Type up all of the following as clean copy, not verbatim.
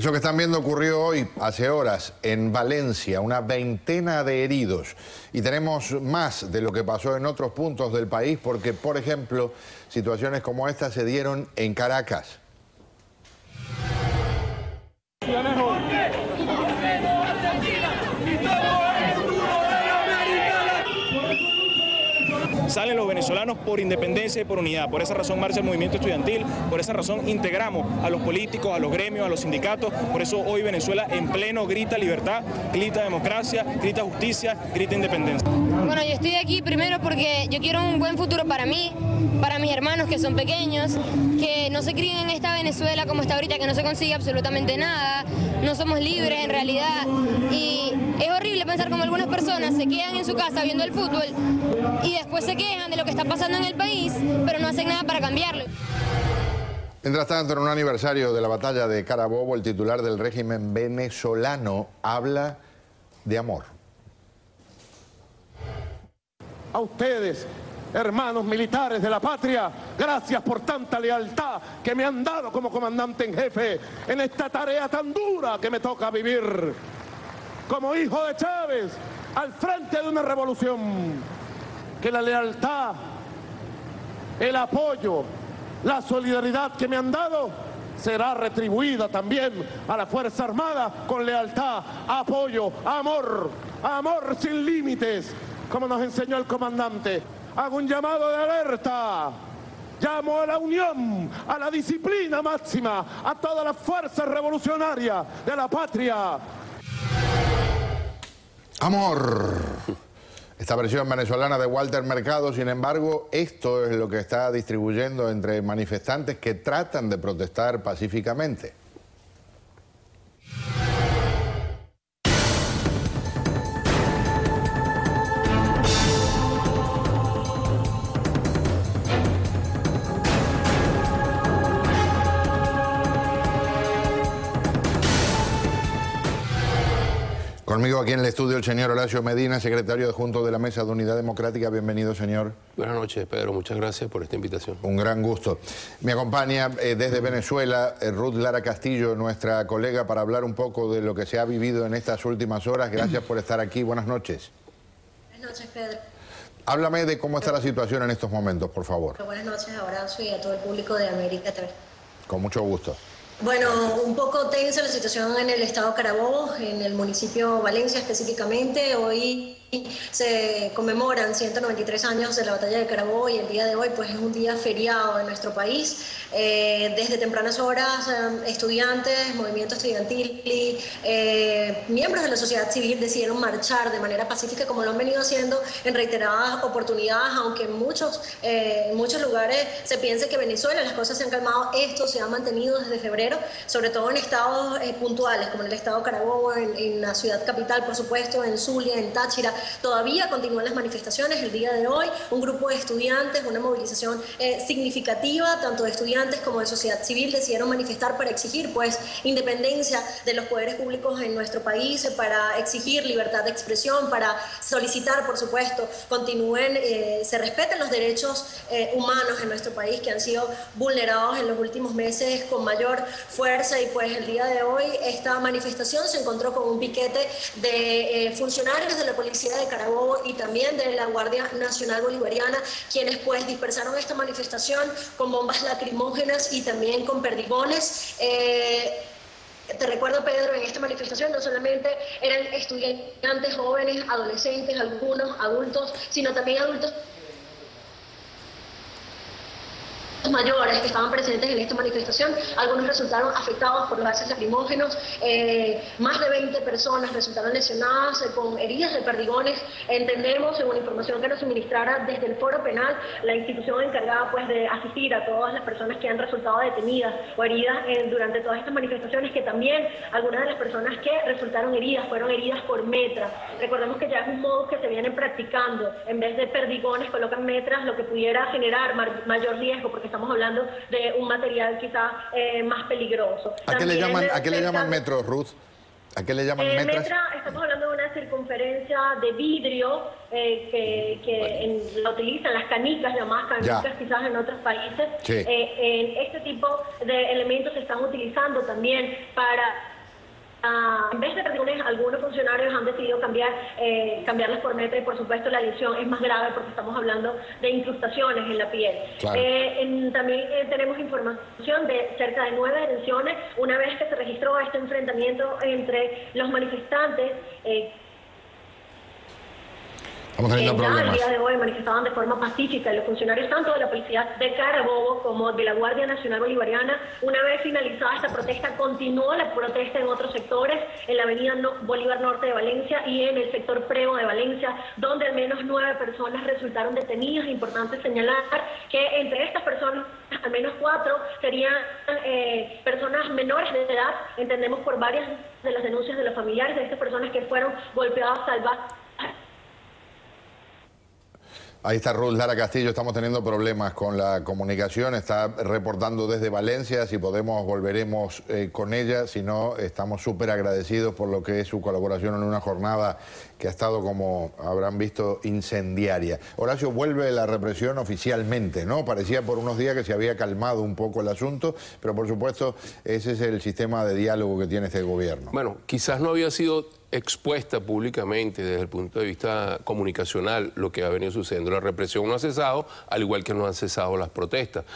Eso que están viendo ocurrió hoy, hace horas, en Valencia, una veintena de heridos. Y tenemos más de lo que pasó en otros puntos del país, porque, por ejemplo, situaciones como esta se dieron en Caracas. Salen los venezolanos por independencia y por unidad. Por esa razón marcha el movimiento estudiantil, por esa razón integramos a los políticos, a los gremios, a los sindicatos. Por eso hoy Venezuela en pleno grita libertad, grita democracia, grita justicia, grita independencia. Bueno, yo estoy aquí primero porque yo quiero un buen futuro para mí, para mis hermanos que son pequeños, que no se críen en esta Venezuela como está ahorita, que no se consigue absolutamente nada, no somos libres en realidad. Y es horrible pensar como algunas personas se quedan en su casa viendo el fútbol y después se quejan de lo que está pasando en el país, pero no hacen nada para cambiarlo. Mientras tanto, en un aniversario de la batalla de Carabobo, el titular del régimen venezolano habla de amor. A ustedes, hermanos militares de la patria, gracias por tanta lealtad que me han dado como comandante en jefe en esta tarea tan dura que me toca vivir. Como hijo de Chávez, al frente de una revolución, que la lealtad, el apoyo, la solidaridad que me han dado será retribuida también a la Fuerza Armada con lealtad, apoyo, amor, amor sin límites, como nos enseñó el comandante. Hago un llamado de alerta, llamo a la unión, a la disciplina máxima, a todas las fuerzas revolucionarias de la patria. Amor. Esta versión venezolana de Walter Mercado, sin embargo, esto es lo que está distribuyendo entre manifestantes que tratan de protestar pacíficamente. Conmigo aquí en el estudio el señor Horacio Medina, secretario adjunto de la Mesa de Unidad Democrática. Bienvenido, señor. Buenas noches, Pedro. Muchas gracias por esta invitación. Un gran gusto. Me acompaña desde Venezuela Ruth Lara Castillo, nuestra colega, para hablar un poco de lo que se ha vivido en estas últimas horas. Gracias por estar aquí. Buenas noches. Buenas noches, Pedro. Háblame de cómo está la situación en estos momentos, por favor. Buenas noches a Horacio y a todo el público de América TV. Con mucho gusto. Bueno, un poco tensa la situación en el estado Carabobo, en el municipio Valencia específicamente. Hoy se conmemoran 193 años de la batalla de Carabobo y el día de hoy pues es un día feriado en nuestro país. Desde tempranas horas, estudiantes, movimiento estudiantil y miembros de la sociedad civil decidieron marchar de manera pacífica como lo han venido haciendo en reiteradas oportunidades, aunque en muchos lugares se piense que Venezuela las cosas se han calmado. Esto se ha mantenido desde febrero, sobre todo en estados puntuales como en el estado Carabobo, en la ciudad capital, por supuesto, en Zulia, en Táchira. Todavía continúan las manifestaciones. El día de hoy un grupo de estudiantes, una movilización significativa, tanto de estudiantes como de sociedad civil, decidieron manifestar para exigir pues independencia de los poderes públicos en nuestro país, para exigir libertad de expresión, para solicitar, por supuesto, se respeten los derechos humanos en nuestro país, que han sido vulnerados en los últimos meses con mayor fuerza. Y pues el día de hoy esta manifestación se encontró con un piquete de funcionarios de la policía de Carabobo y también de la Guardia Nacional Bolivariana, quienes pues dispersaron esta manifestación con bombas lacrimógenas y también con perdigones. Te recuerdo, Pedro, en esta manifestación no solamente eran estudiantes, jóvenes, adolescentes, algunos adultos, sino también adultos mayores que estaban presentes en esta manifestación. Algunos resultaron afectados por los gases lacrimógenos, más de 20 personas resultaron lesionadas con heridas de perdigones. Entendemos, según información que nos suministrara desde el Foro Penal, la institución encargada pues de asistir a todas las personas que han resultado detenidas o heridas durante todas estas manifestaciones, que también algunas de las personas que resultaron heridas fueron heridas por metras. Recordemos que ya es un modo que se vienen practicando. En vez de perdigones colocan metras, lo que pudiera generar mayor riesgo, porque estamos hablando de un material quizá más peligroso. ¿A qué le llaman metros, Ruth? ¿A qué le llaman metras? Metra, estamos hablando de una circunferencia de vidrio la utilizan las canicas, llamadas canicas quizás en otros países. Sí. Este tipo de elementos se están utilizando también para en vez de reuniones, algunos funcionarios han decidido cambiarlas por metro, y por supuesto la lesión es más grave porque estamos hablando de incrustaciones en la piel. Claro. También tenemos información de cerca de 9 detenciones una vez que se registró este enfrentamiento entre los manifestantes Estamos teniendo problemas. El día de hoy manifestaban de forma pacífica, y los funcionarios tanto de la policía de Carabobo como de la Guardia Nacional Bolivariana, una vez finalizada esta protesta, continuó la protesta en otros sectores, en la avenida Bolívar Norte de Valencia y en el sector Prego de Valencia, donde al menos 9 personas resultaron detenidas. Es importante señalar que entre estas personas, al menos 4 serían personas menores de edad, entendemos por varias de las denuncias de los familiares de estas personas que fueron golpeadas salvajes. Ahí está Ruth Lara Castillo, estamos teniendo problemas con la comunicación, está reportando desde Valencia, si podemos volveremos con ella, si no estamos súper agradecidos por lo que es su colaboración en una jornada que ha estado, como habrán visto, incendiaria. Horacio, vuelve la represión oficialmente, ¿no? Parecía por unos días que se había calmado un poco el asunto, pero por supuesto ese es el sistema de diálogo que tiene este gobierno. Bueno, quizás no había sido expuesta públicamente desde el punto de vista comunicacional lo que ha venido sucediendo. La represión no ha cesado, al igual que no han cesado las protestas.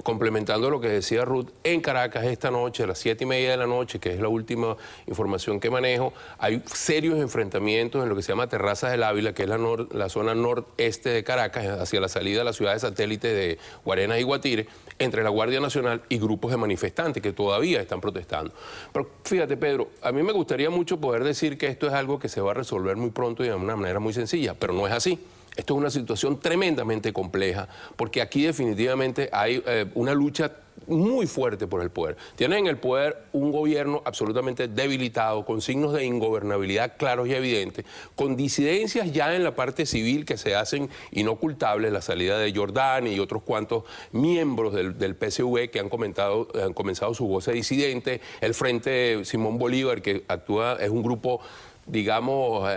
Complementando lo que decía Ruth, en Caracas esta noche, a las 7:30 de la noche, que es la última información que manejo, hay serios enfrentamientos en lo que se llama Terrazas del Ávila, que es la zona noreste de Caracas, hacia la salida de la ciudad de satélite de Guarenas y Guatire, entre la Guardia Nacional y grupos de manifestantes que todavía están protestando. Pero fíjate, Pedro, a mí me gustaría mucho poder decir que esto es algo que se va a resolver muy pronto y de una manera muy sencilla, pero no es así. Esto es una situación tremendamente compleja, porque aquí definitivamente hay una lucha muy fuerte por el poder. Tienen en el poder un gobierno absolutamente debilitado, con signos de ingobernabilidad claros y evidentes, con disidencias ya en la parte civil que se hacen inocultables, la salida de Jordani y otros cuantos miembros del PSV que han comenzado su voz disidente, el Frente Simón Bolívar, que actúa, es un grupo, digamos,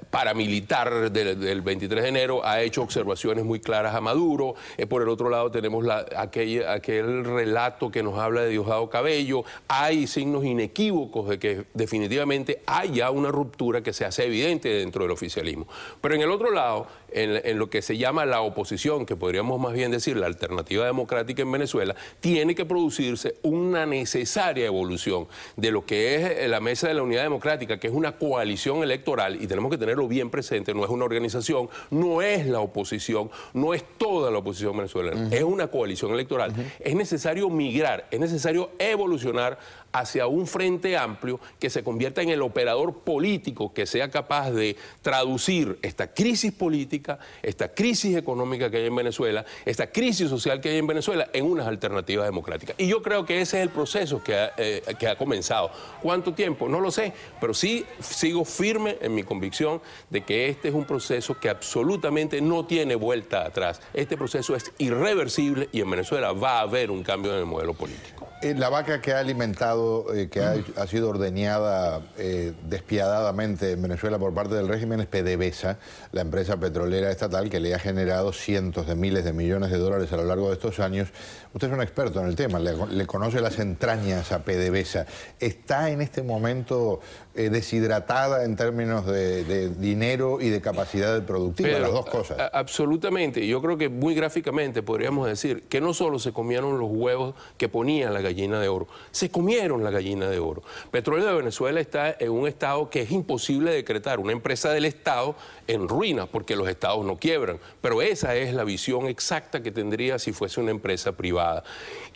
paramilitar del 23 de enero, ha hecho observaciones muy claras a Maduro. Por el otro lado tenemos aquel relato que nos habla de Diosdado Cabello. Hay signos inequívocos de que definitivamente hay ya una ruptura que se hace evidente dentro del oficialismo. Pero en el otro lado, en lo que se llama la oposición, que podríamos más bien decir la alternativa democrática en Venezuela, tiene que producirse una necesaria evolución de lo que es la Mesa de la Unidad Democrática, que es una coalición electoral, y tenemos que tenerlo bien presente, no es una organización, no es la oposición, no es toda la oposición venezolana, es una coalición electoral. Es necesario migrar, es necesario evolucionar hacia un frente amplio que se convierta en el operador político que sea capaz de traducir esta crisis política, esta crisis económica que hay en Venezuela, esta crisis social que hay en Venezuela en unas alternativas democráticas. Y yo creo que ese es el proceso que ha comenzado. ¿Cuánto tiempo? No lo sé, pero sí sigo firme en mi convicción de que este es un proceso que absolutamente no tiene vuelta atrás. Este proceso es irreversible y en Venezuela va a haber un cambio en el modelo político. La vaca que ha alimentado, que ha sido ordeñada despiadadamente en Venezuela por parte del régimen es PDVSA, la empresa petrolera estatal que le ha generado cientos de miles de millones de dólares a lo largo de estos años. Usted es un experto en el tema, le conoce las entrañas a PDVSA. ¿Está en este momento deshidratada en términos de dinero y de capacidad productiva? Pero, las dos cosas. Absolutamente. Yo creo que muy gráficamente podríamos decir que no solo se comieron los huevos que ponía la gallina de oro, se comieron la gallina de oro. Petróleo de Venezuela está en un estado que es imposible decretar, una empresa del Estado en ruinas, porque los estados no quiebran, pero esa es la visión exacta que tendría si fuese una empresa privada.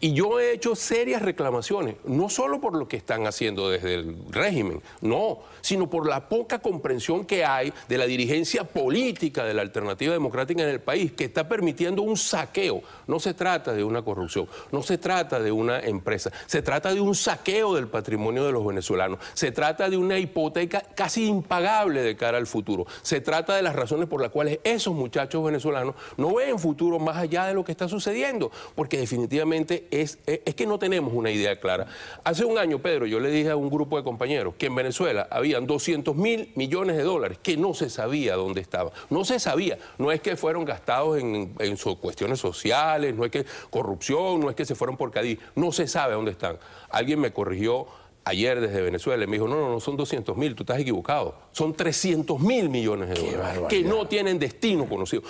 Y yo he hecho serias reclamaciones, no solo por lo que están haciendo desde el régimen, no, sino por la poca comprensión que hay de la dirigencia política de la alternativa democrática en el país, que está permitiendo un saqueo. No se trata de una corrupción, no se trata de una empresa, se trata de un saqueo del patrimonio de los venezolanos, se trata de una hipoteca casi impagable de cara al futuro, se trata de las razones por las cuales esos muchachos venezolanos no ven futuro más allá de lo que está sucediendo, porque definitivamente es que no tenemos una idea clara. Hace un año, Pedro, yo le dije a un grupo de compañeros que en Venezuela habían 200.000 millones de dólares que no se sabía dónde estaban, no se sabía, no es que fueron gastados en cuestiones sociales, no es que corrupción, no es que se fueron por Cádiz, no se sabe dónde están. Alguien me corrigió ayer desde Venezuela, y me dijo, no, son 200.000, tú estás equivocado. Son 300.000 millones de dólares que no tienen destino conocido.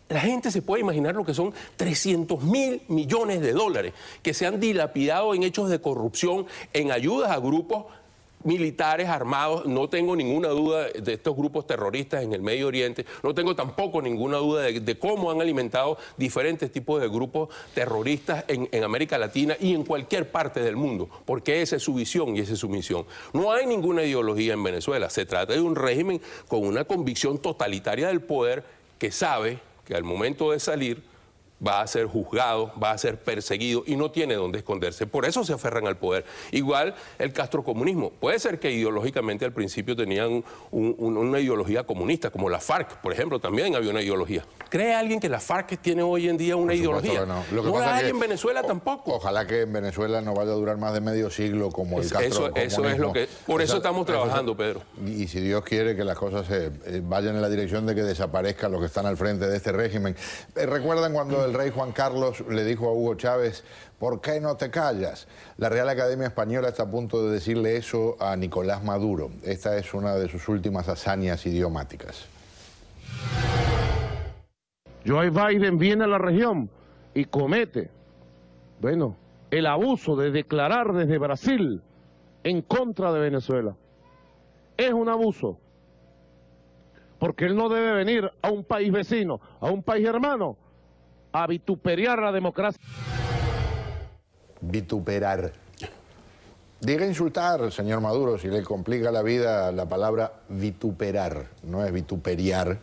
La gente se puede imaginar lo que son 300.000 millones de dólares que se han dilapidado en hechos de corrupción, en ayudas a grupos militares armados. No tengo ninguna duda de estos grupos terroristas en el Medio Oriente, no tengo tampoco ninguna duda de cómo han alimentado diferentes tipos de grupos terroristas en América Latina y en cualquier parte del mundo, porque esa es su visión y esa es su misión. No hay ninguna ideología en Venezuela, se trata de un régimen con una convicción totalitaria del poder que sabe que al momento de salir va a ser juzgado, va a ser perseguido y no tiene dónde esconderse. Por eso se aferran al poder. Igual el castrocomunismo. Puede ser que ideológicamente al principio tenían una ideología comunista, como la FARC, por ejemplo, también había una ideología. ¿Cree alguien que la FARC tiene hoy en día una ideología? No, lo que no pasa hay es que, en Venezuela tampoco. Ojalá que en Venezuela no vaya a durar más de medio siglo como el castrocomunismo. Eso es lo que... Por eso estamos trabajando, Pedro. Y si Dios quiere que las cosas vayan en la dirección de que desaparezcan los que están al frente de este régimen. ¿Recuerdan cuando el rey Juan Carlos le dijo a Hugo Chávez, ¿por qué no te callas? La Real Academia Española está a punto de decirle eso a Nicolás Maduro. Esta es una de sus últimas hazañas idiomáticas. Joe Biden viene a la región y comete, bueno, el abuso de declarar desde Brasil en contra de Venezuela. Es un abuso, porque él no debe venir a un país vecino, a un país hermano, a vituperiar la democracia. Vituperar. Diga insultar, señor Maduro, si le complica la vida la palabra vituperar, no es vituperiar.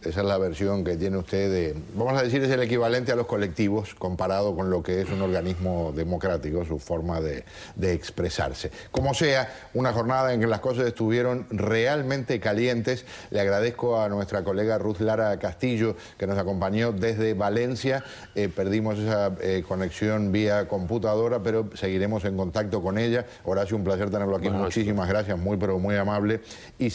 Esa es la versión que tiene usted de, vamos a decir, es el equivalente a los colectivos comparado con lo que es un organismo democrático, su forma de expresarse. Como sea, una jornada en que las cosas estuvieron realmente calientes. Le agradezco a nuestra colega Ruth Lara Castillo, que nos acompañó desde Valencia. Perdimos esa conexión vía computadora, pero seguiremos en contacto con ella. Horacio, un placer tenerlo aquí. Muchísimas gracias, muy pero muy amable. Y